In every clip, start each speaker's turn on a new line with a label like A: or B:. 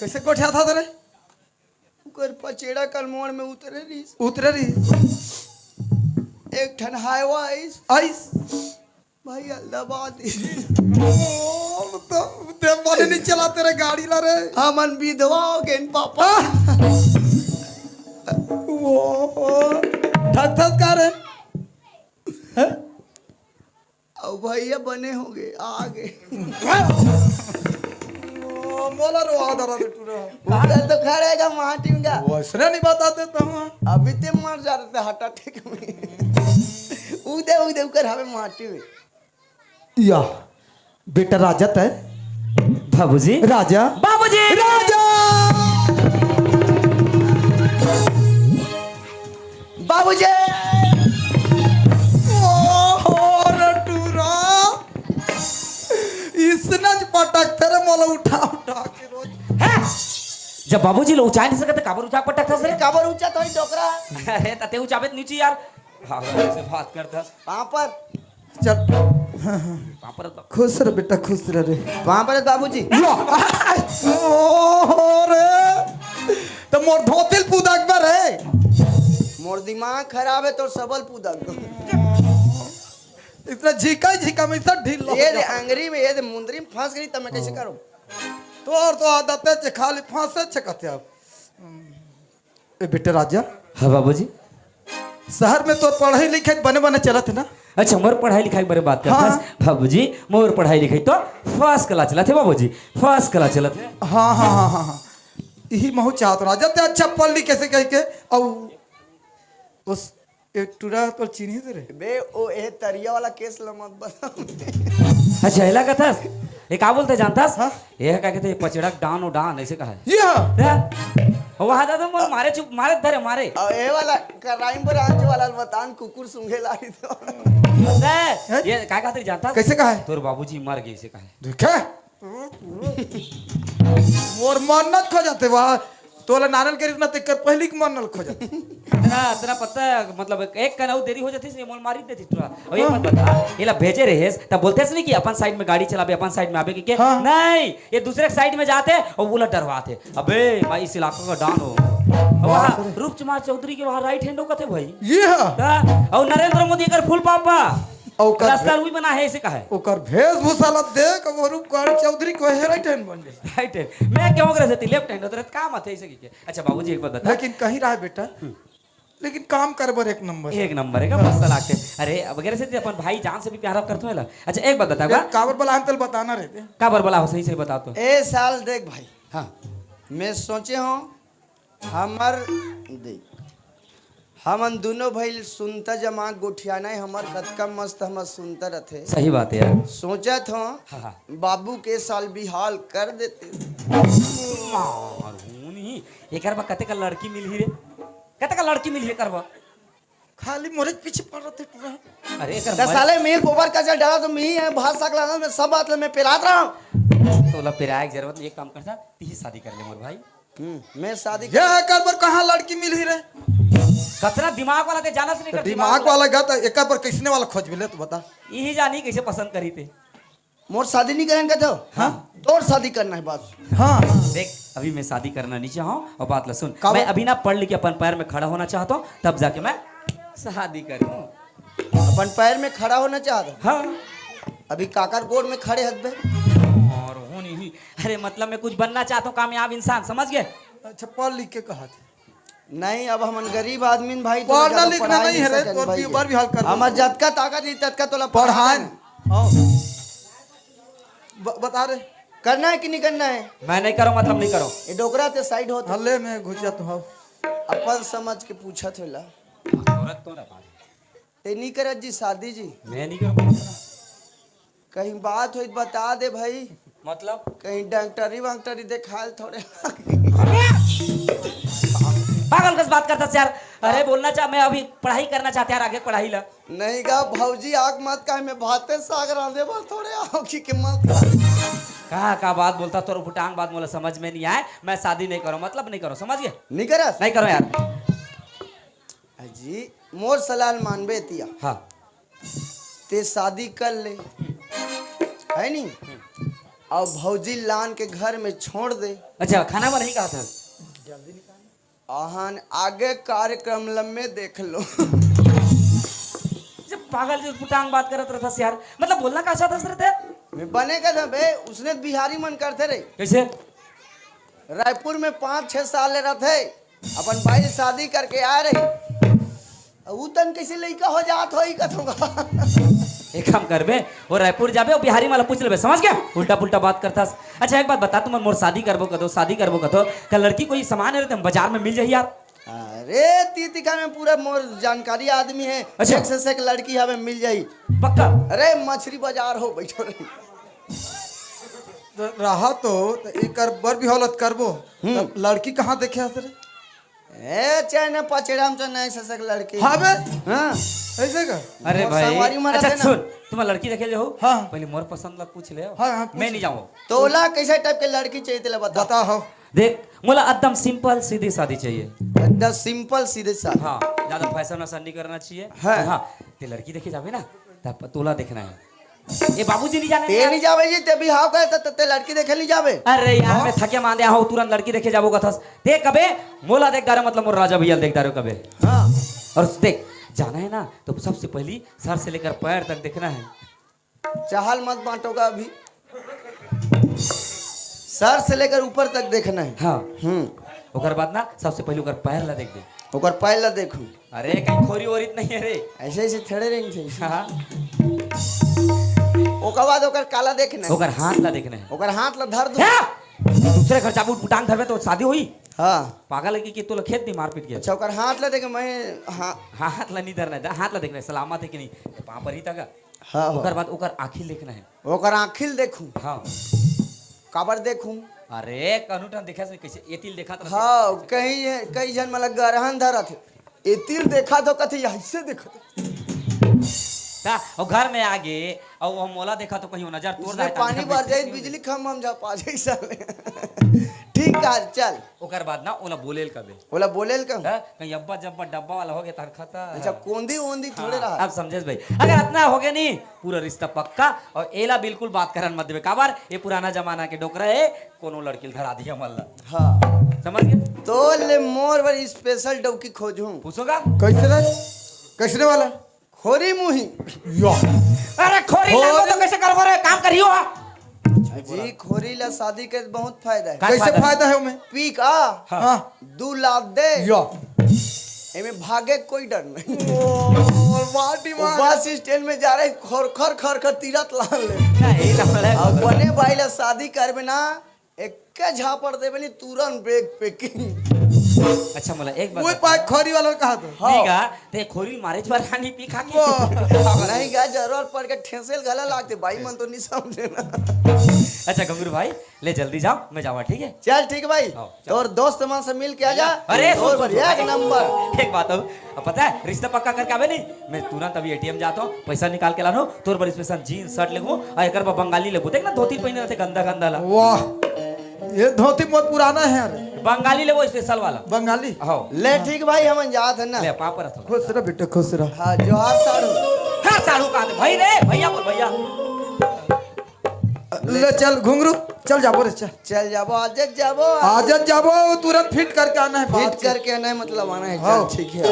A: कैसे गोठा था तेरे
B: उकर पचेड़ा कल मोड़ में
A: उतरे रही
B: एक ठन हाईवा
A: आइस
B: भाई अल्लाहबाद
A: तो माने नहीं चला तेरे गाड़ी ला रे
B: हमन विधवा हो गए पापा
A: वो ठक ठक का रे
B: और भैया बने होंगे आगे
A: मोला रो आदर दे टूरा
B: उधर तो खड़ेगा माटी में का
A: वैसे नहीं बता देता हूँ
B: अभी ते मर जा रहे थे हार्ट अटैक में उधर उधर कर हमें माटी में
A: या बेटा राजा है
C: बाबूजी
A: राजा
C: बाबूजी
A: राजा
B: बाबूजी
A: पटक तेरे मोला उठा उठा के रोज
C: जब बाबूजी लोग उठा नहीं सकते काबर उठा पटक था सर
B: काबर ऊंचा तो डोकरा
C: अरे तते उठाबे नीचे यार भागो से बात करता
B: वहां पर
A: चल
C: वहां पर
A: खुश रह बेटा खुश रह रे
B: वहां पर बाबूजी
A: रे तो मोर धोतिल पूदक में रे
B: मोर दिमाग खराब है तो सबल पूदक
A: इतना झीका में सब ढील
B: ये दे अंगरी में ये दे मुंदरी में फंस गई तब मैं कैसे करूं
A: तो आदत है खाली फांसे छकते आप ए बेटे राजा
C: हाँ बाबूजी
A: शहर में तो पढ़ाई लिखाई बने चलत है ना
C: अच्छा मोर पढ़ाई लिखाई बारे बात करता
A: हाँ।
C: बाबूजी मोर पढ़ाई लिखाई तो फर्स्ट क्लास चला थे बाबूजी फर्स्ट क्लास चला थे
A: हाँ यही महू चाहत राजा ते अच्छा पढ़ ली कैसे कह के और उस एक टूरा तो चीनी दे रे
B: बे ओ ए तरिया वाला केस मत बता
C: अच्छा हेला का था ये का बोलते जानता
A: हाँ?
C: ये क्या कहते पचड़ा डान डान ऐसे कहा है
A: ये
C: वहां दादा मोर मारे चुप मारे धरे मारे
B: और ए वाला क्राइम ब्रांच वाला बतान कुकुर सूंघे लाई तो
C: ये का कहते जानता
A: कैसे कहा है
C: तोर बाबूजी मर गए ऐसे कहा है
A: देखे मोर मन्नत खो जाते वहाँ तोला नारल के इतना तक पहली की मन्नत खो जाते
C: तेरा पता है मतलब एक कनाऊ देरी हो जाती है मोल मारी देती तोरा और ये मत बता ये ला भेजे रहेस तब बोलते नहीं कि अपन साइड में गाड़ी चलाबे अपन साइड में आबे के
A: हाँ।
C: नहीं ये दूसरे साइड में जाते और बोला डरवाते अबे भाई इस इलाके का डॉन हो वहां रूपचमार चौधरी के वहां राइट हैंड हो कथे भाई
A: ये
C: और नरेंद्र मोदी कर फुल पापा रास्ता रूई बना है ऐसे कहा है
A: ओकर वेशभूषा ला देख वो रूपकुमार चौधरी को है राइट हैंड बन जाए
C: राइट है मैं क्यों करे से लेफ्ट हैंड होता काम आते ऐसे की अच्छा बाबूजी एक बात बता
A: लेकिन कहीं रहा बेटा लेकिन काम करबर एक नंबर
C: एक नंबर है का मस्त लागते अरे वगैरह से अपन भाई जान से भी प्यार करते हो अच्छा एक बात बता
A: काबर बला अंतल बताना रहते
C: काबर बोला हो सही से बता तो
B: ए साल देख भाई
C: हाँ
B: मैं सोचे हूँ हमर देख हमन दोनों भाई सुनता जमा गोठियाना हमर कतका मस्त हमर सुनता रहते
C: सही बात है यार
B: सोचा था
C: हाँ।
B: बाबू के साल बिहाल कर देते
C: एक बार कते का लड़की मिल ही रे कते का लड़की मिल ही करवा
A: खाली मोरे पीछे पड़ रहे थे पूरा
C: अरे एक
B: 10 साले में गोबर का जल डाला तो मैं ही है भात सकला मैं सब बात में पिलात रहा हूं
C: तो ला पिराए जरूरत एक काम करता ती शादी कर ले मोर भाई
B: मैं शादी
A: ये करबर कहाँ लड़की मिल ही रे
C: कतरा दिमाग वाला ते जाना से नहीं कर
A: दिमाग वाला गत एक पर किसने वाला खोज मिले तो बता
C: यही जानी कैसे पसंद करी थे
B: मोर शादी नहीं करेंगे तो
A: हाँ
B: तोर शादी करना है बस
A: हाँ
C: देख अभी मैं शादी करना नहीं चाहूँ और बात ला सुन मैं अभी ना पढ़ लिख के अपन पैर में खड़ा होना चाहता हूँ तब जाके मैं शादी करूँ
B: अपन पैर में खड़ा होना चाहता
C: हाँ
B: अभी काकर गोड़ में खड़े हद
C: और हो नहीं अरे मतलब मैं कुछ बनना चाहता हूँ कामयाब इंसान समझ गए
A: अच्छा पढ़ लिख के कहा थे
B: नहीं अब हम गरीब आदमी भाई
A: पढ़ना लिखना नहीं है रे तो बार भी हाल कर
B: हमर जतका ताकत नहीं ततका तोला
A: पढ़ान बता रे
B: करना है कि नहीं करना है
C: मैं नहीं करूँ मतलब नहीं करो
B: ये डोकरा ते साइड होता
A: हल्ले में घुसा तो हो
B: अपन समझ के पूछा थोला
C: औरत तो ना
B: ते नहीं करत जी शादी जी
C: मैं नहीं करूँ
B: कहीं बात हुई बता दे भाई
C: मतलब
B: कहीं डॉक्टरी वाक्टरी देखाल थोड़े
C: पागल कस बात करता यार अरे बोलना चाह मैं अभी पढ़ाई करना चाहते यार आगे पढ़ाई ला
B: नहीं गा भौजी आग मत का मैं भाते साग रांधे बा थोड़े आँखी के मत
C: कहा बात बोलता तो फुटांग बात बोला समझ में नहीं आए मैं शादी नहीं करूँ मतलब नहीं करो समझ गए
B: नहीं करस
C: नहीं करो यार
B: जी मोर सलाल मानबे तिया
C: हाँ
B: ते शादी कर ले है नहीं और भौजी लान के घर में छोड़ दे।
C: अच्छा खाना में नहीं कहा था।
B: आहन आगे कार्यक्रम लम्बे देख लो।
C: जब पागल जो पुटांग बात करत रहता से यार, मतलब बोलना का चाहता सर थे।
B: मैं बनेगा था बे, उसने बिहारी मन करते रहे।
C: कैसे?
B: रायपुर में 5-6 साल ले रहा थे, अपन भाई से शादी करके आ रही। ऊ तन कैसे लड़का हो जात हो ही कथूंगा।
C: एक काम करबे, वो रायपुर जाबे और बिहारी वाला पूछ लेबे, समझ गया? उल्टा पुल्टा बात करता। अच्छा एक बात बता, तुम मोर शादी करबो कतो, शादी करबो कतो, का लड़की कोई सामान है तुम बाजार में मिल जाई यार?
B: अरे तीतिका में पूरा मोर जानकारी आदमी है।
C: अच्छा।
B: एक से एक लड़की हमें मिल जाई
C: पक्का?
B: अरे मछली बाजार हो बैठो रही।
A: रहा तो एक बर भी हौलत करबो, तब लड़की कहाँ देखे सर?
B: ए चैन पचड़ाम चैन एक से एक लड़की।
A: हाँ बे,
B: हाँ
A: ऐसे का?
C: अरे
B: मोर
C: भाई
B: संगवारी मरा
C: अच्छा
B: थे ना।
C: सुन, तुम लड़की देखे जो हो,
A: हाँ।
C: पहले मोर पसंद ला पूछ ले।
A: हाँ, हाँ, पूछ
C: मैं नहीं जाऊँ।
B: तोला कैसे टाइप के लड़की चाहिए तेला बता।
A: बता हो।
C: देख मोला एकदम सिंपल सीधी शादी चाहिए।
B: एकदम सिंपल सीधे सा।
C: हाँ ज्यादा फैशन वैसन नहीं करना चाहिए।
B: हाँ।
C: हाँ ते लड़की देखे जाबे ना, तब तोला देखना है। ये बाबूजी नहीं जाने
B: ते नहीं जावे जी, ते भी हाव करे ते लड़की देखे नहीं जावे।
C: अरे यार मैं थके मांदे हो, तुरंत लड़की देखे जाबो कथस। देख कबे मोला देख दारो, मतलब मोर राजा भैया देख दारो कबे।
B: हाँ
C: और देख जाना है ना तो सबसे पहली सर से लेकर पैर तक देखना है।
B: चाहल मत बांटोगा अभी, सर से लेकर ऊपर तक देखना है।
C: हाँ ओकर बाद ना सबसे पहले ओकर पैर ला देख दे।
B: ओकर पैर ला देखू।
C: अरे कहीं खोरी ओरित नहीं है रे।
B: ऐसे ऐसे थड़े रहेंगे थे।
C: हाँ
B: ओकर बाद ओकर काला देखना है।
C: ओकर हाथ ला देखना है।
B: ओकर हाथ ला धर दो।
C: दूसरे घर चाबू बुटांग धरबे तो शादी होई।
B: हाँ
C: पागल है कि तो खेत दी मार पीट के।
B: अच्छा ओकर हाथ ला देखे मैं। हाँ
C: हाथ ला नहीं धरना है, हाथ ला देखना है सलामत है कि नहीं, पाँव पर ही तक।
B: हाँ
C: ओकर बाद ओकर आँखिल देखना है।
B: ओकर आँखिल देखू।
C: हाँ
B: काबर देखू।
C: अरे कनुटन देखा से कैसे एतिल देखा तो।
B: हाँ कई जन मतलब गरहन धरा थे, एतिल देखा तो कथी ऐसे देखा
C: ता और घर में आगे और वो मोला देखा तो कहीं वो नजर तोड़
B: उसने
C: रहा
B: पानी भर जाए बिजली खम हम जा पा जाए साले। ठीक है चल।
C: ओकर बाद ना ओला बोलेल कबे।
B: बोला बोलेल का।
C: हाँ, कहीं अब्बा जब्बा डब्बा वाला हो गया तार खाता।
B: अच्छा कोंदी ओंदी थोड़े रहा।
C: अब समझे भाई, अगर इतना हो गया नहीं पूरा रिश्ता पक्का। और एला बिल्कुल बात करन मत देवे, काबर ये पुराना जमाना के डोकरा है, कोनो लड़की धरा दिया मल्ला।
B: हाँ
C: समझ गए?
B: तो ले मोर पर स्पेशल डौकी खोजूं।
C: पूछोगा?
A: कैसे रे? कैसे वाला?
B: खोरी मुही।
C: अरे खोरी लागो तो कैसे करबो रे, काम करियो।
B: जी खोरी ला शादी के बहुत फायदा है।
C: का
A: कैसे
C: फायदा?
A: फायदा है उमें?
B: पी का
A: हाँ
B: 2 लाख दे।
A: या
B: एमे भागे कोई डर नहीं।
A: और वाटी
B: वो बस स्टैंड में जा रहे खर खर खर खर तीरथ लान ले।
C: नहीं ना बड़ा।
B: अब बने भाई ला शादी करबे ना, एक झापड़ देबे नी तुरंत ब्रेक पैकिंग।
C: अच्छा मला एक
A: वो
C: बात
A: पाक खोरी वाला कहा तो
C: ठीक है, ते खोरी मारे पर रानी पी खा के।
B: नहीं गा जरूरत पड़ के ठेसेल गला लागते भाई मन तो नहीं समझे ना।
C: अच्छा गंगूर भाई ले जल्दी जाओ, मैं जावा ठीक है।
B: चल ठीक है भाई,
C: आओ, चल।
B: और दोस्त मन से मिल के आ जा।
C: अरे
B: और बढ़िया एक नंबर।
C: एक बात हो, अब पता है रिश्ता पक्का करके आवे नहीं, मैं तुरंत अभी एटीएम जाता हूँ, पैसा निकाल के लानो तोर पर स्पेशल जीन्स शर्ट लेगो और एक बार बंगाली लेगो। देख ना धोती पहने रहते गंदा गंदा ला।
A: वाह ये धोती बहुत पुराना है यार।
C: बंगाली लेगो स्पेशल वाला।
A: बंगाली।
C: हो
B: ले ठीक भाई हम जात है ना।
C: ले पाप रथ।
A: खुश रह बेटा खुश रह।
B: हाँ जोहार साड़ू।
C: हां साड़ू का भाई रे, भैया बोल भैया।
A: ले चल घुंगरू चल जाबो रे चल।
B: चल जाबो आज जाबो।
A: आज जाबो तुरंत फिट करके आना है।
B: फिट
A: बात
B: करके नहीं मतलब आना है।
A: हाँ।
B: चल ठीक है।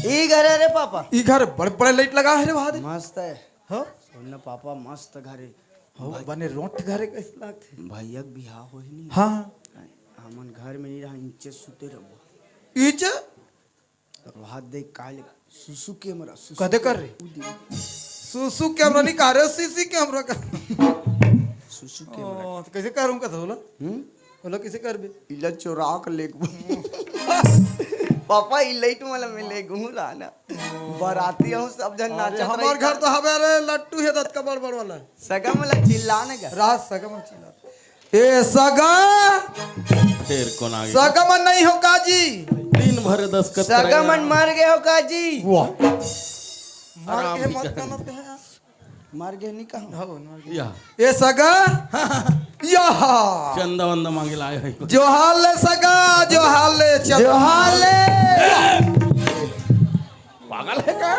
B: ई घर है रे पापा।
A: ई घर बड़े बड़े लाइट लगा है रे वहां दे।
B: मस्त है।
A: हो
B: सुन पापा मस्त घरे।
A: हो बने रोट घरे कैसे लागते?
B: भैया के बियाह होई नहीं।
A: हाँ
B: हमन घर में नहीं रहा, नीचे सुते रहो।
A: ईच
B: वहां देख काल सुसु कैमरा
A: कदे कर रे सुसु कैमरा नहीं कर रहे सीसी कैमरा का।
B: सुसु कैमरा।
A: तो कैसे करूं का बोला? बोला कैसे कर बे?
B: इला चोरा के लेक। पापा ई लाइट वाला मिले घूला ना बाराती हूँ सब जन नाचत
A: हमार घर तो हवे रे लट्टू है दत का बड़ बड़ वाला
B: सगा मला चिल्लाने का
A: रात सगम चिल्ला ए सगा
D: फिर कौन आ गया
A: सगमन नहीं हो काजी
D: दिन भर 10 कत
B: सगा मन मर गए हो काजी
A: वाह मार
D: आराम
A: के
D: भी
A: मत
D: कर।
A: करना पे है
B: मर गए नहीं कहा
A: हो मार के।
D: या
A: ए सगा या
D: चंदा वंदा मांगे लाए है को
A: जो हाल ले सगा जो हाल ले चल
B: जो हाल
D: पागल है क्या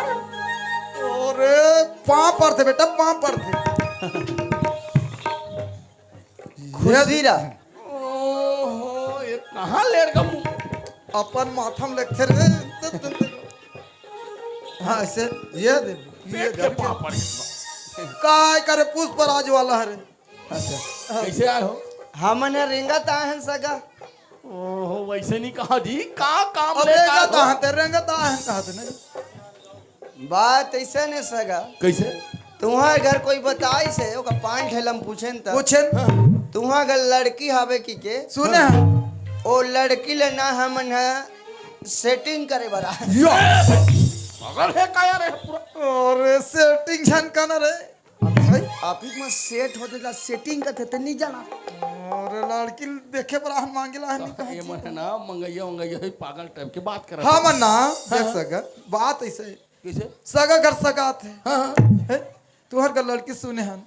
A: अरे पाँव पर थे बेटा पाँव पर थे
B: खुशी रहा
D: ओहो ये कहां लेट का मुंह
A: अपन माथम लगते रे हाँ ऐसे ये दे ये
D: पेट के
A: दे
D: पापड़
A: काय करे पुष्प राज वाला है रे
D: कैसे आए हो
B: हमने रेंगा ताहन सगा
D: ओहो वैसे नहीं कहा जी का काम
A: अब
D: ले
A: रेंगा
D: का
A: ताहते रेंगा ताहन कहते नहीं
B: बात ऐसा ने सगा
D: कैसे
B: तुम्हारे घर कोई बताई से ओका 5 ठेलम पूछेन त
A: पूछे
B: तुम्हारे घर लड़की हवे की के
A: सुने
B: ओ लड़की ले ना हमन है सेटिंग करे बरा
D: पागल है का यार पूरा
A: और सेटिंग छन कना रे भाई
B: आप ही में सेट होते ला सेटिंग करते त नहीं जाना
A: और लड़की देखे पर हम मांगेला है नहीं
D: ये मन है ना मंगैया मंगैया है पागल टाइप की बात कर
A: हाँ मन्ना देख सका बात ऐसे है।
D: कैसे
A: सगा घर सगा थे
D: हां
A: तुहर का लड़की सुने हन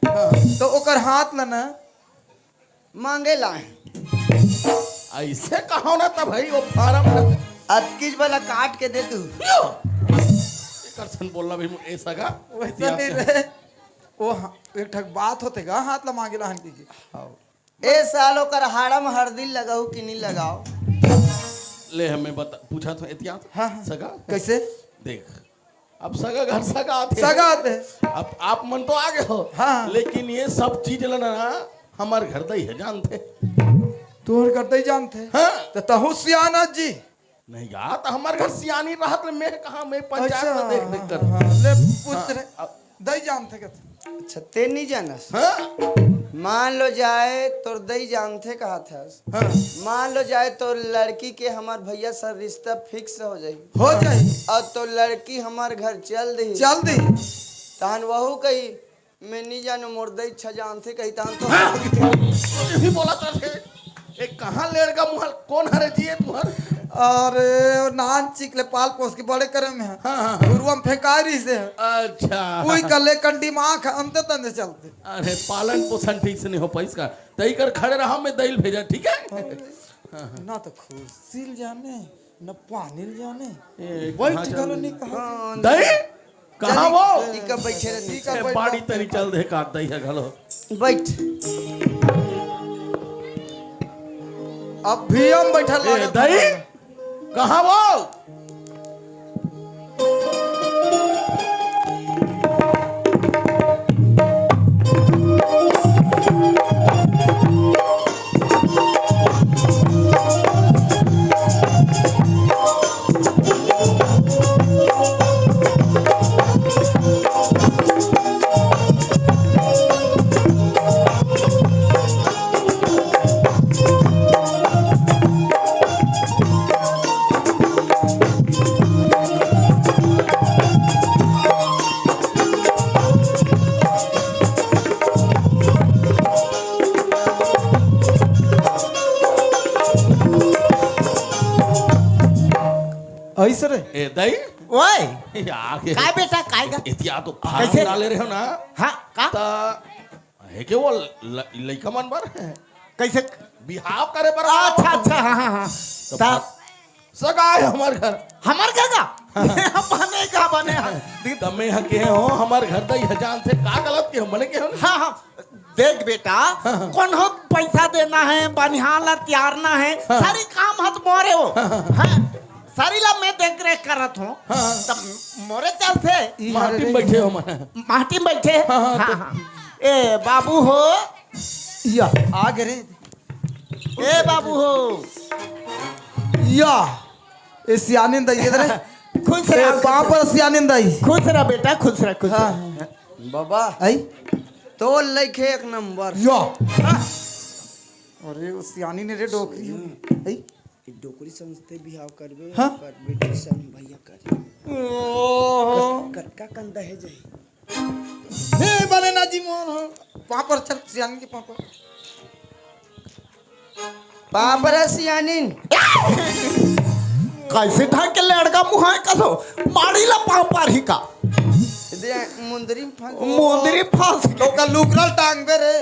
A: तो ओकर हाथ लना
B: मांगे ला
D: ऐसे कहो ना तब भाई वो फार्म
B: अटकीज वाला काट के दे तू
D: करसन बोलना भी ऐसा का
A: वैसा नहीं रहे वो एक ठक बात होते गा हाथ ला मांगेला हन की
B: ए सालो कर हाड़ा में हरदी लगाओ कि नहीं लगाओ
D: ले हमें बता पूछा था एहतियात
A: हाँ, हाँ।
D: सगा
A: कैसे
D: देख अब सगा घर सगा आते
A: सगा आते
D: अब आप मन तो आगे हो
A: हाँ।
D: लेकिन ये सब चीज लेना हमारे घर दई है जानते
A: तुहर करते ही जानते
D: हाँ
A: तो तहु सियाना जी
D: नहीं यार तो हमारे घर सियानी रहत ले मैं कहा मैं पंचायत में देख देख कर
A: हाँ, ले पूछ रहे
D: अब-
A: दई जानते कहते
B: अच्छा ते नहीं जानस
D: हाँ
B: मान लो जाए तोर दई जानते कहा था
A: हाँ
B: मान लो जाए तो लड़की के हमार भैया सर रिश्ता फिक्स हो जाई
A: हो जाए
B: और तो लड़की हमार घर चल दी
A: चल दी
B: तहन वहू कही मैं नहीं जानू मोर दई अच्छा जानते कही तहन तो
D: ये भी बोला था एक कहाँ लेड़ का मुहल कौन हरे जिए तुम्हार
A: अरे नान चिकले पाल पोस के बड़े करे में है
D: हाँ।
A: गुरुआम फेकारी से है
D: अच्छा
A: कोई कले कंडी माख अंते तंदे चलते
D: अरे पालन पोषण ठीक से नहीं हो पाई इसका तई कर खड़े रहा मैं दही भेजा ठीक है
A: ना तो खुशील जाने न पानी जाने
D: ए,
A: बैठ
D: कहाँ
A: गलो
D: चल
A: नहीं कहा
B: हाँ,
D: दही कहाँ वो
B: इका बैठे रहती
A: का
D: ए,
A: बैठ
D: बाड़ी तरी चल दे का दही है घलो
B: बैठ
A: अब भी हम बैठा
D: ए,
A: लगा
D: दही कहाँ वो
A: ऐसे रे
D: ए दही
E: ओए
D: आगे
E: काय बेटा काय का
D: इतिया तो
E: कैसे?
D: फार्म डाले रहे हो ना
E: हाँ का
D: ता है के वो लइका मन बर
E: कैसे
D: बिहाव करे पर
E: अच्छा अच्छा हाँ हाँ हाँ
D: तो
E: ता
D: सगा है हमार घर
E: हमार घर का बने का बने
D: तमे हके हो हमार घर दई है जानते का गलत के हम बने के हो
E: हाँ हाँ देख बेटा कौन हो पैसा देना है बनिहाल त्यारना है सारी काम हाथ मोरे हो हाँ सारी ला मैं देख रेख करत हूँ तब मोरे चलते
D: माटी में बैठे हो मन
E: माटी में बैठे हाँ हाँ ए बाबू हो
A: या आगे रे
E: ए बाबू हो
A: या ए सियानी दई इधर
E: खुश
A: ए
E: रह
A: पांव पर सियानी दई
E: खुश रह बेटा खुश रह खुश
A: हाँ
E: रह
B: बाबा
A: आई
B: तो लिखे एक नंबर
A: या अरे वो सियानी ने रे डोकरी आई
B: डोकरी समझते बिहाव करबे
A: हाँ?
B: कर बेटी सन भैया कर
A: ओ
B: कटका कंदा है जाई
A: हे बने ना जी मोहन हो वहां पर चल सियानी के पापा
B: पापरा सियानिन
E: कैसे ढंग के लड़का मुहाय करो मारी ला पाँव पार ही का
B: दे मुंदरी
E: मोदरी फांस
A: तो का लुकरल टांग बे रे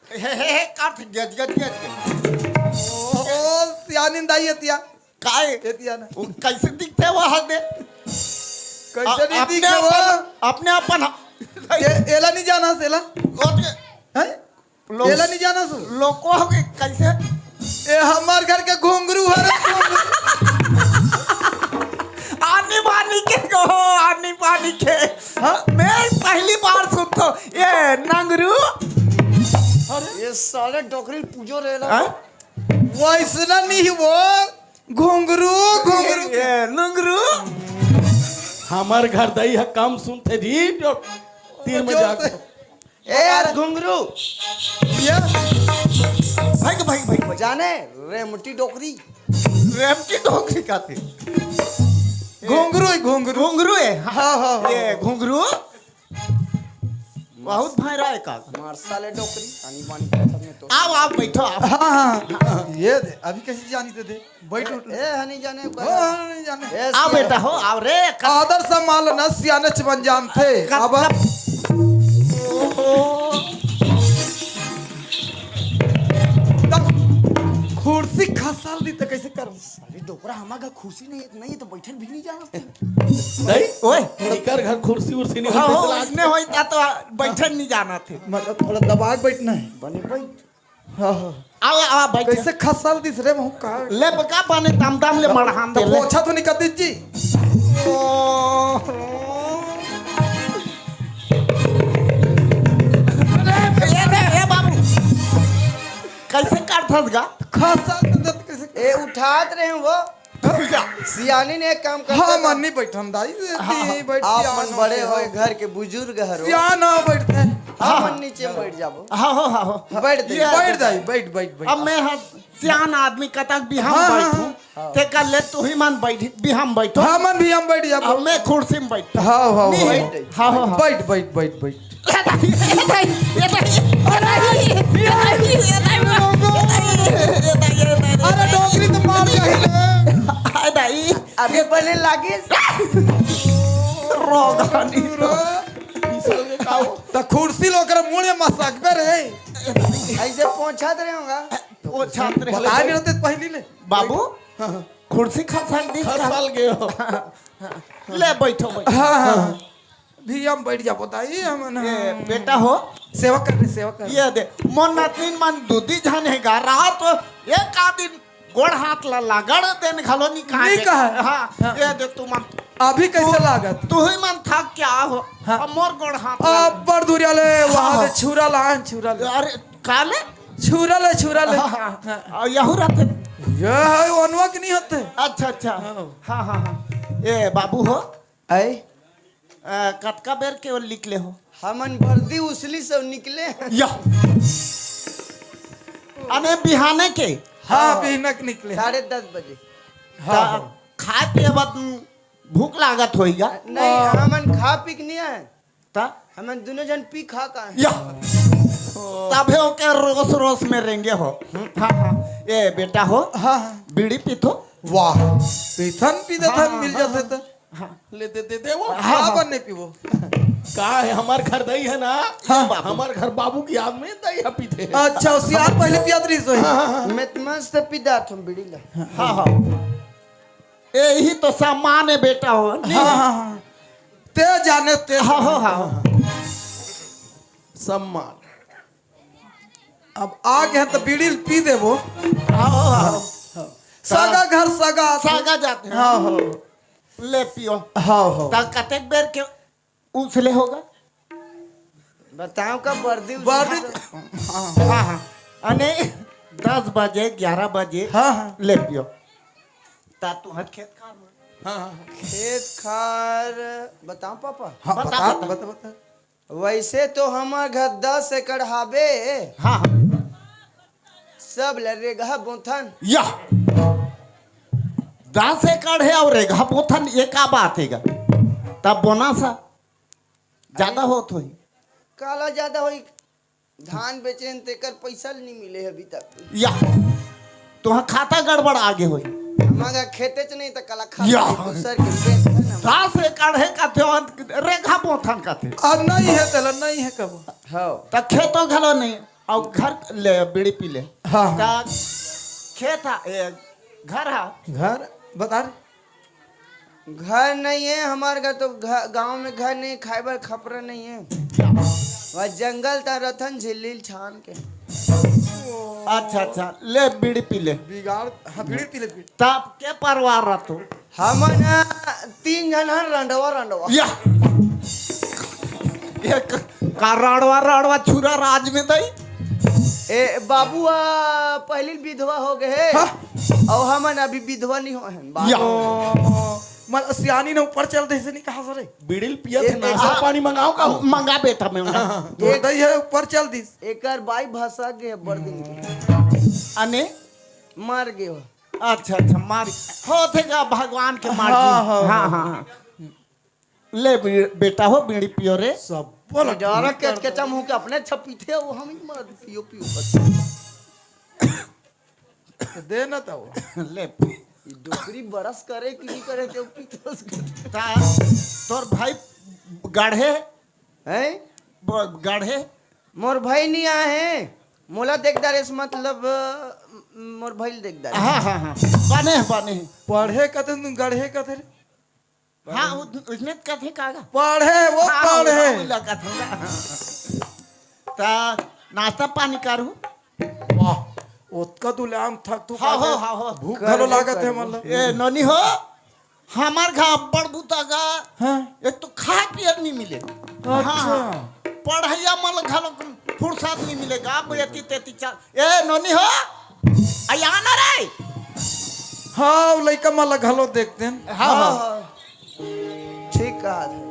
E: हे काट गज गज गज
A: ओ सियानी दाई एतिया
E: काय
A: एतिया ना
E: वो कैसे दिखते वो हद दे
A: कैसे नहीं दिखे वो
E: अपने अपन
A: एला नहीं जाना सेला हैं एला नहीं जाना सु
E: लोको हो कैसे
A: ए हमार घर के घुंघरू है रे
E: आनी बानी के कहो आनी बानी के हाँ मैं पहली बार सुनता हूँ ये नंगरू
B: ये साले डोकरी पूजो रेला
E: हाँ?
A: वैसना नहीं वो घुंघरू घुंघरू
E: ये नंगरू
D: हमार घर दई है काम सुनते जी जो तीर में जाकर
B: ए यार घुंगरू
A: ये
E: भाई भाई भाई
B: जाने रेमटी डोकरी
E: रेम की डोकरी का थे
A: घुंघरू है घुंघरू
E: घुंगरू है
A: हाँ हाँ
E: ये घुंगरू बहुत भाई रहा है का
B: मार साले डोकरी आनी बानी पत्थर में तो
E: आओ आप बैठो आप
A: हाँ हाँ ये दे अभी कैसे जानी थे दे बैठ उठ
B: ए हनी जाने
A: ओ, नहीं जाने
B: ए
E: आओ बेटा हो आओ रे
A: आदर संभाल न सियाने बन जान थे अब कुर्सी खसाल दी तो कैसे कर
B: अरे डोकरा हमारा खुशी नहीं तो बैठल भी नहीं जाना
D: नहीं
E: ओए
D: इकर घर कुर्सी उर्सी नहीं
E: हाँ
D: होती
E: हो
D: सलाह
E: इसने होता तो बैठन नहीं जाना थे
A: मतलब थोड़ा दबा के बैठना है
B: बने बैठ
A: हाँ हाँ
E: आओ आओ बैठ
A: कैसे खसाल दिस रे मुँह का
E: ले बका पानी दम दम ले मड़हान
A: तो
E: दे ले
A: पोछा तो नहीं कर दीजिए
E: ए बाबू कैसे काटथस गा
A: खसाल तो कैसे
B: ए उठात रहे वो सियानी ने एक काम
A: हाँ
B: करते
A: मन नहीं बैठम दाई बैठ
B: आप मन बड़े हो घर के बुजुर्ग हरो
A: सियाना बैठते
B: हम मन नीचे में बैठ जाबो
E: हाँ हो हाँ हो
B: बैठ दे
A: बैठ जाई बैठ बैठ बैठ
E: अब मैं हाँ सियान आदमी कतक भी हम
A: हाँ,
E: बैठूं ते कर ले तू ही मन बैठ भी हम बैठो
A: हाँ मन भी हम बैठ जा
E: अब मैं कुर्सी में बैठ
A: हाँ हाँ
E: नहीं हाँ हाँ हाँ
A: बैठ बैठ बैठ बैठ अरे डोकरी तो मार जाही
B: अभी बने लागे
E: रोगानी
A: तो कुर्सी लोकर मुंह में मसक बे रे
B: ऐसे पहुंचा दे होगा
E: वो छात्र
A: बता नहीं होते पहली ले
E: बाबू कुर्सी खसाल दी
D: खसाल गए हो
E: ले बैठो बैठो
A: हाँ हाँ भी हम बैठ जा बताइए हम ना
E: ये बेटा हो
A: सेवा कर रहे सेवा कर
E: ये दे मन नातिन मन दूधी जानेगा रात एक आदिन गोड़ हाथ ला लागड़ देन घलो नहीं कहा
A: नहीं कहा।
E: हाँ ये दे तू मन
A: अभी कैसे लागत
E: तू ही मन था क्या हो
A: हाँ।
E: अब मोर गोड़ हाथ
A: अब बड़ दूरिया ले वहाँ
E: हाँ।
A: से छुरा लान छुरा ले
E: अरे काले
A: छुरा ले छुरा ले
E: और यहू रहते
A: ये है वनवा की नहीं होते
E: अच्छा अच्छा हाँ हाँ हाँ ये बाबू हो
B: ऐ
E: कतका बेर के लिखले हो
B: हमन भर्दी उसली से निकले
E: या अने बिहाने के
A: हाँ बिहनक निकले
B: 10:30 बजे
A: हाँ
E: खाए पिए बाद भूख लागत होइगा
B: नहीं हमन खा पी के नहीं आए
E: ता
B: हमन दोनों जन पी खा का है
E: या तबे ओके रोस रोस में रहेंगे हो हाँ हाँ ये बेटा हो
A: हाँ
E: बीड़ी पीतो
A: वाह पीथन पीते थे मिल जाते थे
D: ले दे दे वो
A: हाँ बनने पीवो
D: का है हमार घर दई है ना
A: हाँ।
D: हमार घर बाबू की याद में दई है पीते
A: अच्छा उसी यार पहले पियाद रही सोई
B: मैं मस्त पीदा तुम बीड़ी ला
E: हाँ हाँ यही तो सामान है बेटा हो
A: हाँ हाँ हाँ ते जाने ते
E: हाँ हाँ हाँ
D: सम्मान
A: अब आ गए तो बीड़ी पी दे वो
E: हाँ हाँ
A: सगा घर सगा
E: सागा जाते हैं
A: हाँ हाँ
E: ले पियो
A: हाँ हाँ
E: ता कतेक बेर के उसले होगा
B: बताओ का वर्दी
A: वर्दी
E: हाँ हाँ अने 10 बजे 11 बजे
A: हाँ हाँ
E: ले पियो ता तू हट खेत खा
B: खेत खार बताओ पापा
A: हाँ
E: बता,
A: बता
E: बता।
A: बता बता
B: वैसे तो हमार घर 10 एकड़ हावे
E: हाँ हाँ
B: सब लरेगा बोथन
E: या 10 एकड़ है और एक पोथन ये का बात है तब बोनस ज्यादा होत होई
B: काला ज्यादा होई धान बेचे तेकर पैसा नहीं मिले अभी तक
E: या तुहा खाता गड़बड़ आगे होई
B: हमारा खेते च नहीं तो काला
E: या।
B: खाता दूसर के बेच है ना
E: 10 एकड़ है का रेखा पोथन का थे
A: अब नहीं है तेल नहीं है कब
B: हाँ
E: त खेतो घलो नहीं और घर ले बीड़ी पी ले
A: हाँ
E: त खेत घर है
A: घर बता रहे
B: घर नहीं है हमारे घर तो गांव में घर नहीं खाए बर खपरा नहीं है वह जंगल था रतन झिल्ली छान के
E: अच्छा अच्छा ले बीड़ी पी ले
A: बिगाड़ हाँ बीड़ी पी ले बीड़ी
E: तब के परिवार रहतो
B: हम ना 3 जन हन रंडवा
E: या एक का राड़वा छुरा राज में दई
B: ए बाबू पहली विधवा हो गए और हम अभी विधवा नहीं हो हैं
E: या
A: मत सियानी ने ऊपर चल दे से नहीं कहा सरे
D: बीड़ी पिया थे नाश्ता पानी मंगाओ का
E: मंगा बेटा मंगा
A: तो दही है ऊपर चल दी
B: एकर बाई भाषा के बड़ दिन के
E: अने
B: मार गए हो
E: अच्छा अच्छा मारी हो थेगा भगवान के मार हाँ ले बेटा हो बीड़ी पियो रे
A: सब बोल
B: डरा के चमू के अपने छपी थे वो हम ही मार पियो पियो
A: दे ना तो
E: ले
B: ये डोकरी बरस करे कि नहीं करे तो पीतोस
E: ता तोर भाई गाढ़े
B: हैं
E: गाढ़े
B: मोर भाई नहीं आए हैं मोला देखदार इस मतलब मोर भाई देखदार
E: हाँ बने
A: पढ़े कते तुम गढ़े कते रे
E: हाँ उसने कथे कागा
A: पढ़े वो पढ़े
E: ता नाश्ता पानी करू
A: वाह ओतका तू लाम थक तू
E: हाँ
A: भूख घलो लागत है मतलब
E: ए ननी हो हमार घा बड़ बुता गा
A: हाँ
E: एक तो खा पियर नहीं मिले
A: अच्छा
E: पढ़ैया मल घालो फुर्सत नहीं मिलेगा बेती तेती चार ए ननी हो आया ना रे
A: हाँ वो लड़का माला घलो देखते हैं
E: हाँ
B: ठीक कहा था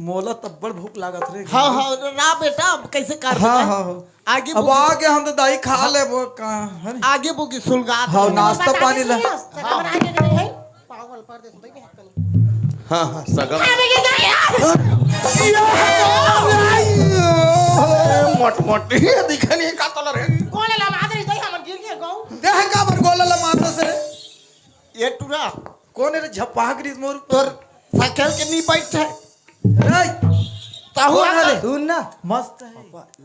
A: मोला तब्बड़ भूख लागत रे
E: हाँ रा बेटा अब कैसे कर आगे
A: अब आगे हम तो दाई खा ले वो कहाँ है नी?
E: आगे बुकी सुलगा
A: हाँ नाश्ता पानी ला
D: हाँ सगम मोट दिखनी का तोला रे
A: देह का बर गोला ला माता से रे
E: ये टूरा
A: कौन है रे झप्पा ग्रीस मोर
E: तोर साइकिल के नी बैठ है
A: रे
E: ताहु
A: कौन है रे
B: सुन ना
A: मस्त है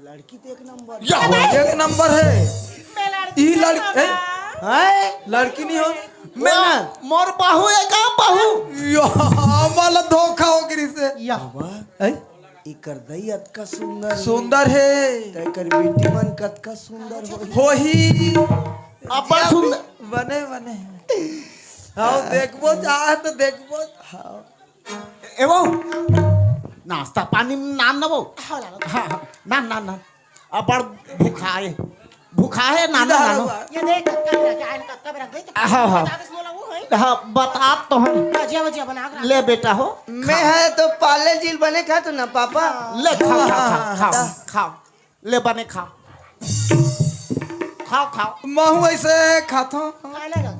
B: लड़की तो एक नंबर
E: या
A: एक नंबर है ई लड़की
B: है
A: लड़की नहीं हो
E: मैं मोर बाहु है का बाहु
A: यो माला धोखा हो ग्रीस से
E: या
A: ऐ
B: इकर दई अतका सुंदर
A: सुंदर है
B: तेकर बेटी मन कतका सुंदर हो
A: होही
E: अब सुंदर
A: बने बने हाँ देखबो चाहे तो देखबो
E: एवं नाश्ता पानी नाम न वो हाँ ना अब बड़ भूखा है नाना नानो
F: ये देख कब रख दे
E: हाँ
F: मोला वो है
E: हाँ बता तो हम
F: भजिया भजिया बना के
E: ले बेटा हो
B: मैं है तो पाले झील बने खा तो ना पापा
E: ले खाओ ले बने खाओ
A: महू ऐसे खाता
F: खाने का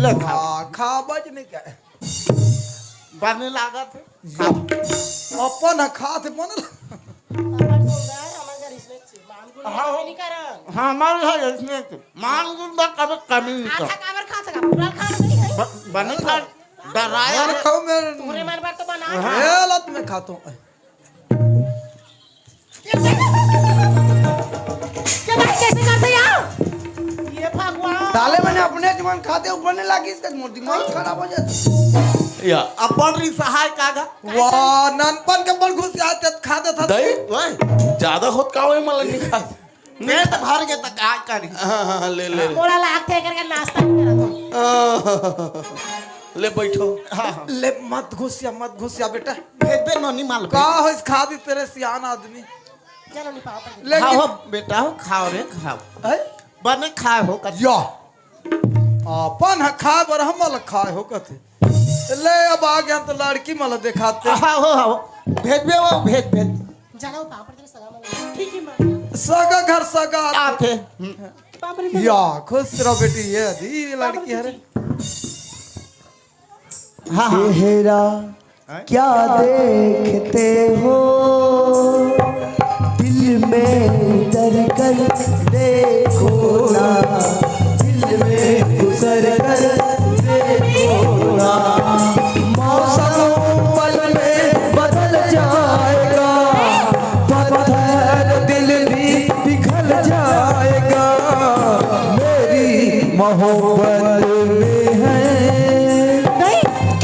E: ले खाओ
A: खा बज नहीं क्या
E: बने लागत है
A: अपन खाते मन
F: हमार सुन रहा है हमार नहीं कर
E: हमारे घर इसमें मान गुंडा कभी कमी नहीं
F: आधा काबर खा सका पूरा खा नहीं है
E: बने खा डराया
A: यार खाओ मैं
F: पूरे मन बार तो बना
A: ए लत में खाता हूँ
F: क्या भाई कैसे करते यार ये भगवान
B: डाले मैंने अपने जमान खाते ऊपर नहीं लागी इसका मोर दिमाग खराब हो जाता
D: या
E: अपन री सहाय कागा
A: वाह नानपन के बल घुस जाते खाता था
D: दही
E: ओए
D: ज्यादा होत का होई मला नहीं खा
E: पेट भर के तक आ करी
D: हाँ ले ले ले।
F: बोला लाग थे करके नाश्ता नहीं करा तो
D: ले बैठो
A: ले मत घुसिया बेटा
E: भेज दे नोनी माल
A: का हो इस खादी तेरे सियान आदमी
F: चलो नहीं पाओ
E: खाओ बेटा हो खाओ रे खाओ
A: ए
E: बने खाए हो कच्चा
A: या अपन खाए बर हम खाए हो कथे ले अब आ गया तो लड़की मला दिखाते
E: आओ भेज दे वो भेज
F: जाना पापड़ तेरे सगा में ठीक है मां
A: सगा घर सगा
E: आते
F: पापड़
A: या खुश रहो बेटी ये दी लड़की है रे
E: हाँ हाँ
B: चेहरा क्या देखते हो दिल में डर कर देखो ना दिल में गुजर कर देखो ना मौसम पल में बदल जाएगा पत्थर दिल भी पिघल जाएगा मेरी मोहब्बत में है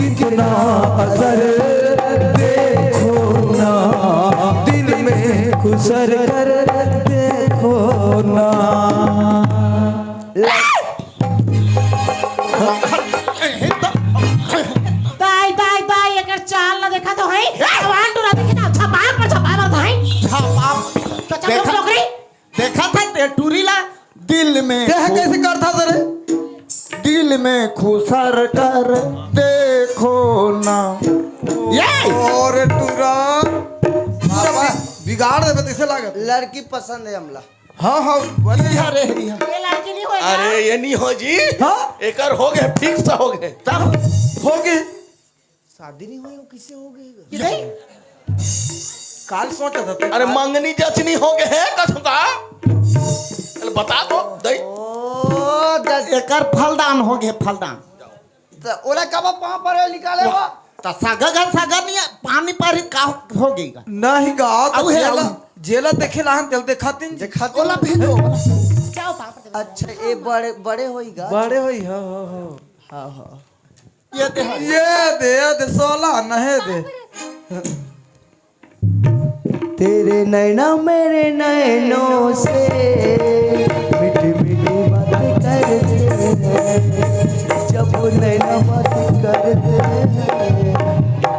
B: कितना असर देखो ना दिल में खुसर कर देखो ना
F: बाय बाय बाय अगर चाल ना देखा तो है सवाल तो ना देखे ना छपा पर तो है तो चलो
E: देखा
F: नौकरी
E: देखा था ते टूरीला दिल में
A: देह कैसे करता तेरे
E: दिल में खुसर कर देखो ना ये
A: और टूरा बिगाड़ दे कैसे लागत
B: लड़की पसंद है हमला
A: हाँ हाँ बने
E: अरे
F: ये लड़की नहीं होएगा
D: अरे ये नहीं हो जी
A: हाँ
D: एकर हो गए फिक्स हो गए
E: तब
A: हो गए
B: शादी नहीं हुई किसे हो गई
F: ये नहीं
A: काल सोचा था तू।
D: अरे मंगनी जचनी हो गए है कसम का चल बता दो दही
B: ओ दस
E: एकर फलदान हो गए फलदान
B: तो ओला कब पाँव पर निकाले हो
E: तो सागर नहीं है, पानी पर ही का हो गई
A: नहीं गा तो
E: आऊ है,
A: जेला
E: आऊ।
A: जेला देखे लाहन तेल देखातिन
E: ओला भेजो
F: जाओ पापड़ दे
B: अच्छा ये बड़े बड़े होईगा
A: बड़े होई हो
B: हाँ हाँ
E: ये दे
A: ये दे 16 नहीं दे
B: तेरे नैना मेरे नैनों से मीठी मीठी बातें करते हैं जब वो नैना बातें करते हैं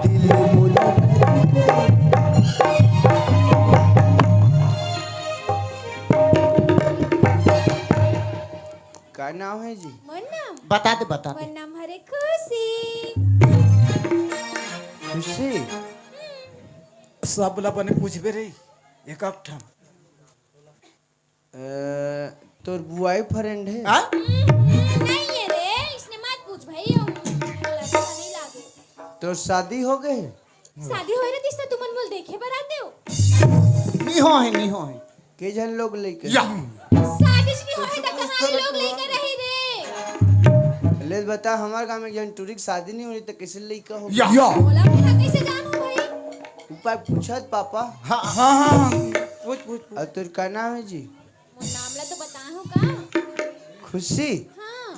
B: दिल मुला क्या नाम है जी
G: मन्नम
E: बता दे
G: मन्नम हरे खुशी
B: खुशी
A: सब ला बने पूछबे रे एक ठम
B: तोर बॉयफ्रेंड है
E: हाँ?
G: नहीं है रे इसने मत पूछ भाई हम लड़का नहीं लागे
B: तोर शादी हो गए
G: शादी होए रे तिस्ता तुमन मोल देखे बराते हो
E: नहीं हो है
B: के जन लोग लेके
E: या
G: शादी नहीं होए त कहां लोग लेकर रहे रे
B: ले बता हमारे गांव में जन टूरी की शादी नहीं होनी तो कैसे लड़का हो
A: या
G: बोला पूछा कैसे जानू भाई
B: उपाय पूछत पापा
A: हाँ हाँ पूछ पूछ
B: और तोर क्या नाम है जी
G: मोर नामला तो बताहू का
B: खुशी
G: हां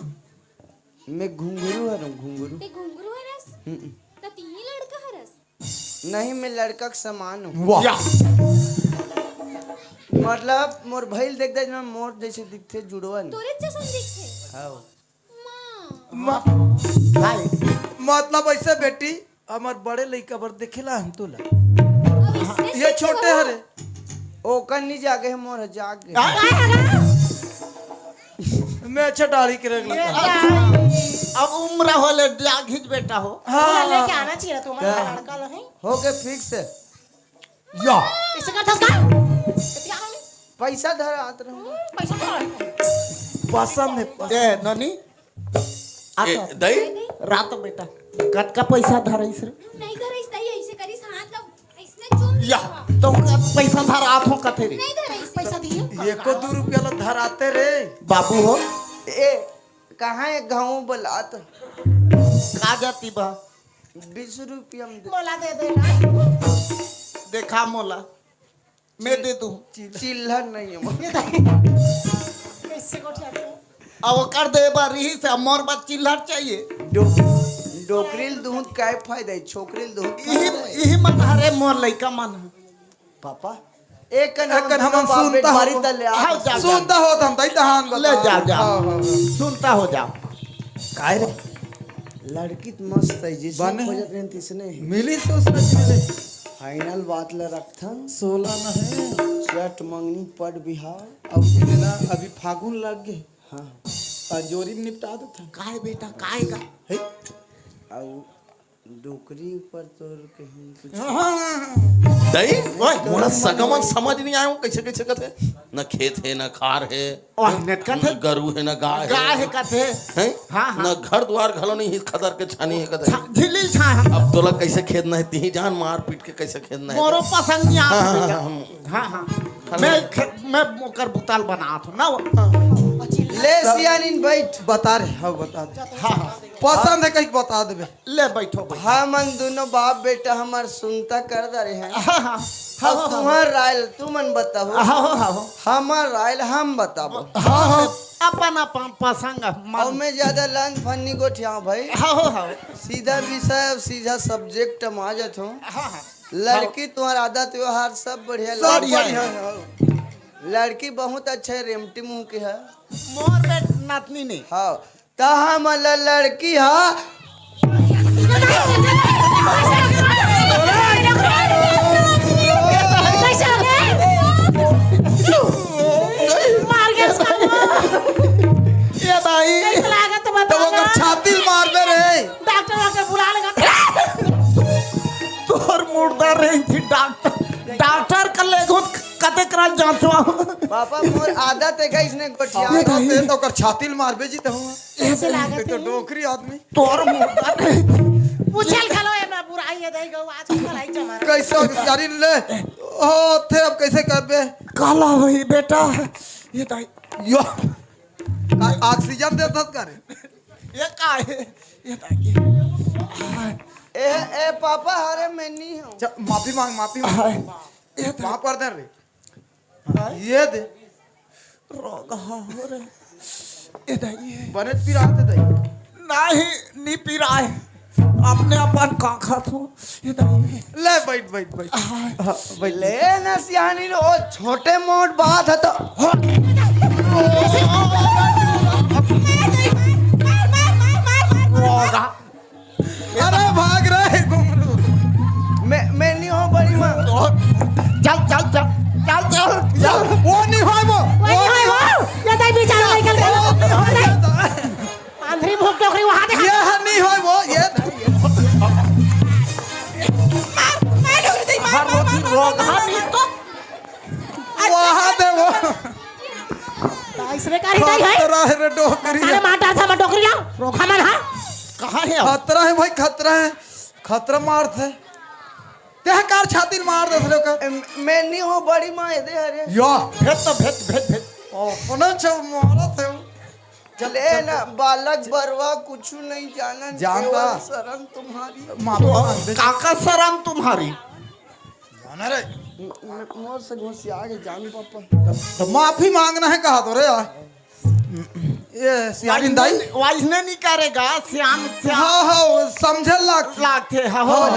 B: मैं घुंघरू हूँ घुंघरू
G: ते घुंघरू हरस त तीन लड़का हरस
B: नहीं मैं लड़का के समान हूँ
A: वाह
E: या
B: मतलब मोर भइल देख दे ना मोर जैसे दिखते जुड़वा नहीं
G: तोरे जैसन दिखते
B: हाँ
G: मां
E: भाई
A: मतलब ऐसे बेटी हमार बड़े लड़का बर देखेला हम तोला
G: अब इसने
A: ये छोटे हरे
B: ओ कल नहीं जागे मोर जागे
A: मैं अच्छा दाढ़ी के रख लेता
E: अब उम्र होले जागिज बेटा हो
F: बोला लेके आना चाहिए तुम्हारा लड़का है
B: हो गए फिक्स है
A: या
F: इसे कर थसका क्या होने
B: पैसा धर आत रहूँ
F: पैसा तो
A: पसंद है पसंद।
E: ए ननी
D: ए, दही
E: रात बेटा कट का पैसा धरइस रे
G: नहीं करइस नहीं ऐसे करिस हाथ ला इसने चुम
E: या
G: लिया
E: तो पैसा धर आथो कथे रे
G: नहीं धरइस
F: पैसा दिए
A: एको 2 रुपया ला धराते रे।
E: बाबू हो
B: ए कहाँ है गाँव बलात
E: का जाती बा
B: 20 रुपया में दे।
F: बोला दे देना
E: देखा मोला मैं दे दूं
B: चिल्लर नहीं है
F: ये कैसे गोठिया दे
E: अब कर दे बारी से मोर बात चिल्लर चाहिए
B: डोकरील दूध काय फायदा है छोकरील दूध
E: यही मन हरे मोर लइका मन
B: पापा एक
A: एकन हमन सुनता
B: बारी
A: हो।
B: तले
E: आओ जा
A: सुनता होत हम तई तहान
E: ले जा जा
A: हाँ, हाँ, हाँ।
E: सुनता हो जाओ
A: काय रे
B: लड़की तो मस्त है जिसने
A: बने।
B: खोजत रहन तिसने
A: मिली से उसने मिले
B: फाइनल बात ले रखथन
A: 16 न है।
B: चट मंगनी पट बिहार
A: अब इतना अभी फागुन लग गए।
B: हाँ
A: जोरी में निपटा देता।
E: काय बेटा काय का
B: और डोकरी ऊपर तोर कहीं कुछ
D: दई मोला सगमन समझ नहीं आयो कैसे कैसे कथे न खेत है न खार है
E: ओह नेट का थे
D: न गरू है न गाय
E: गाय है का थे
D: हैं
E: हाँ, हाँ।
D: न घर द्वार घलो नहीं है, खदर के छानी है कथे
E: झिली छा
D: अब तोला कैसे खेद न है ती जान मार पीट के कैसे खेद न है
E: मोरो पसंद नहीं
D: हाँ,
E: आप
D: हाँ,
E: बेटा
D: हाँ,
E: हाँ हाँ मैं मोकर बुताल बना था ना
B: ले सियानिन बैठ
A: बता रे हाँ बता दे।
E: हाँ हाँ
A: पसंद है कहीं बता देबे।
E: ले बैठो बैठो
B: हमन दोनों बाप बेटा हमार सुनता कर दे हैं
E: हाँ हाँ
B: अब तुम्हार राय तू मन बताओ
E: हाँ हाँ
B: हमार राय हम बताबो
E: हाँ हाँ अपन अपन पसंद
B: और
E: मन
B: मैं ज्यादा लंग फन्नी गोठिया भाई
E: हाँ हाँ हाँ
B: सीधा विषय और सीधा सब्जेक्ट माजत हूँ
E: हाँ
B: लड़की तुम्हारा आदत व्यवहार सब बढ़िया
E: सब
B: लड़की
E: बढ़िया
B: है। लड़की बहुत अच्छा है रेमटी मुंह की है
E: मोर बेट नातनी नहीं
B: हाँ तो हम लड़की है
F: कैसे हो गए मार गया इसको
E: ये भाई
F: कैसे लागत
A: तो
F: बता
A: वो कर छाती मार दे रे।
F: डॉक्टर बुला लेगा
E: तोर मुर्दा रही थी डॉक्टर कर ले कते करा जांचवा
B: पापा मोर आदत है का इसने गोठिया
A: ते तो कर छाती मार बेजी तो हुआ।
F: कैसे लागत
A: तो डोकरी आदमी
E: तोर मुर्दा रही
F: पूछल खलो ए मैं बुराई है दई गो आज कल आई जमाना
A: कैसे होशियारी ले ओ थे अब कैसे करबे।
E: काला हुई बेटा ये दाई
A: यो ऑक्सीजन दे दत करे।
E: ये का है ये दाई
B: ए पापा अरे मैं नहीं हूँ
A: माफी मांग मांग
E: ये
A: वहां पर दे रे ये दे
E: रोग हो रे ये दाई
A: बने पिराते दे
E: नहीं पी रहा है अपने अपन का खातो ये दाई
A: ले बैठ बैठ बैठ
B: ले ना सियानी रो छोटे मोट बात है तो
E: रोगा
A: अरे भाग रहे घुंगरू।
B: मैं नहीं हूँ बड़ी माँ
E: चल चल चल चल चल चल
A: वो नहीं होय वो
F: वही होय हो ये दई बेचारा निकल गया आंधरी भूख टोकरी वहां दे
A: ये नहीं होय वो ये
E: रोगा नहीं तो
A: वहां दे वो
F: इसने कारी दई है
A: खतरा है रे डोकरी।
F: अरे माटा था मैं टोकरिया रोका मन हां
E: कहाँ है
A: खतरा है भाई खतरा है खतरा मारते ते कार छाती मार दे रे का
B: मैं नहीं हूँ बड़ी माँ दे अरे
A: यो
E: भेज तो भेज
A: ओ कोने छ मारत है
B: चले ना बालक बरवा कुछ नहीं जाना
A: जानता।
B: केवल शरण तुम्हारी
A: माफी मांग दे
E: काका शरण तुम्हारी
A: जाना रे
B: मोर से घुसी आगे जान पापा
A: तो माफी मांगना है कहा तो रे ये सियानी दाई
E: वाइस ने नहीं करेगा श्याम श्याम
A: हाँ हाँ समझे लाग
E: लागते हाँ
A: हाँ,
E: हो